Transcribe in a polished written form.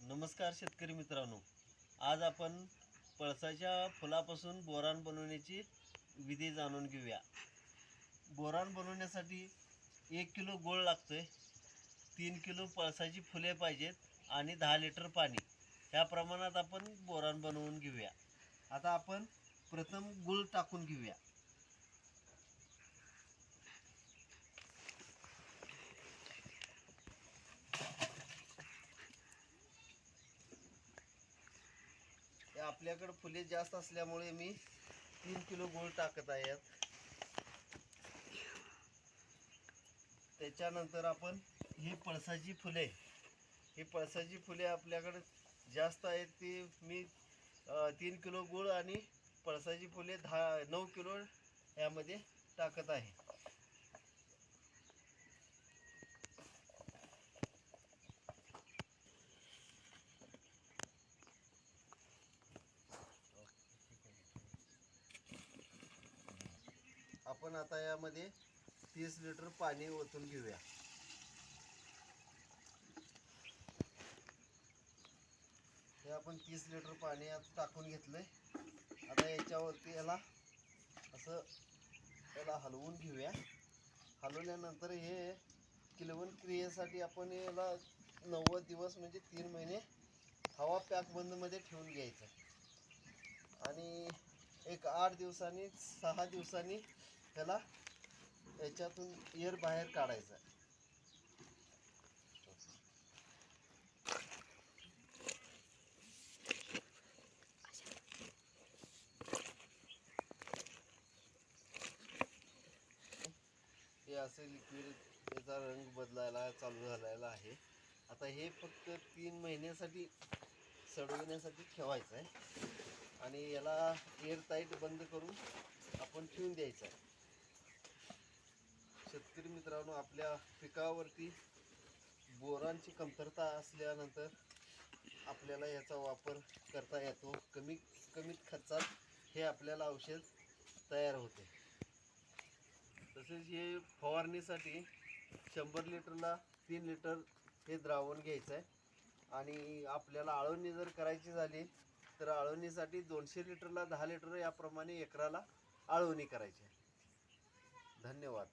नमस्कार शेतकरी मित्रांनो, आज आपण पळसाच्या फुलापासून बोरान बनवण्याची विधी जाणून घेऊया. बोरान बनवण्यासाठी 1 किलो गूळ लागतोय, 3 किलो पळसाची फुले पाहिजेत आणि 10 लिटर पाणी. ह्या प्रमाणात आपण बोरान बनवून घेऊया. आता आपण प्रथम गूळ टाकून घेऊया. आपल्याकडे फुले जास्त असल्यामुळे मी 3 किलो गूळ टाकत आहे. त्याच्यानंतर आपण ही पळसाची फुले आपल्याकडे जास्त आहेत, ती मी 3 किलो गूळ आणि पळसाची फुले 9 किलो यामध्ये टाकत आहे. आपण आता यामध्ये 30 लिटर पाणी ओतून घेऊया. हे आपण 30 लिटर पाणी आता टाकून घेतलंय. आता याच्यावरती याला हलवून घेऊया. हलवल्यानंतर हे किलवण क्रियेसाठी आपण याला 90 दिवस म्हणजे 3 महिने हवा पॅक बंदमध्ये ठेवून घ्यायचं आणि एक 8 दिवसांनी 6 दिवसांनी त्याला याच्यातून एअर बाहेर काढायचं. हे असे लिक्विड, याचा रंग बदलायला चालू झालेला आहे. आता हे फक्त 3 महिन्यासाठी सडवण्यासाठी ठेवायचं आहे आणि याला एअर टाईट बंद करून आपण ठेवून द्यायचं आहे. शेतकरी मित्रांनो, आपल्या पिकावरती बोरानची कमतरता असल्यानंतर आपल्याला याचा वापर करता येतो. कमीत खर्चात हे आपल्याला औषध तयार होते. तसेच हे फवारणीसाठी 100 लिटरला 3 लिटर हे द्रावण घ्यायचं आहे आणि आपल्याला आळवणी जर करायची झाली तर आळवणीसाठी 200 लिटरला 10 लिटर याप्रमाणे एकराला आळवणी करायची आहे. धन्यवाद.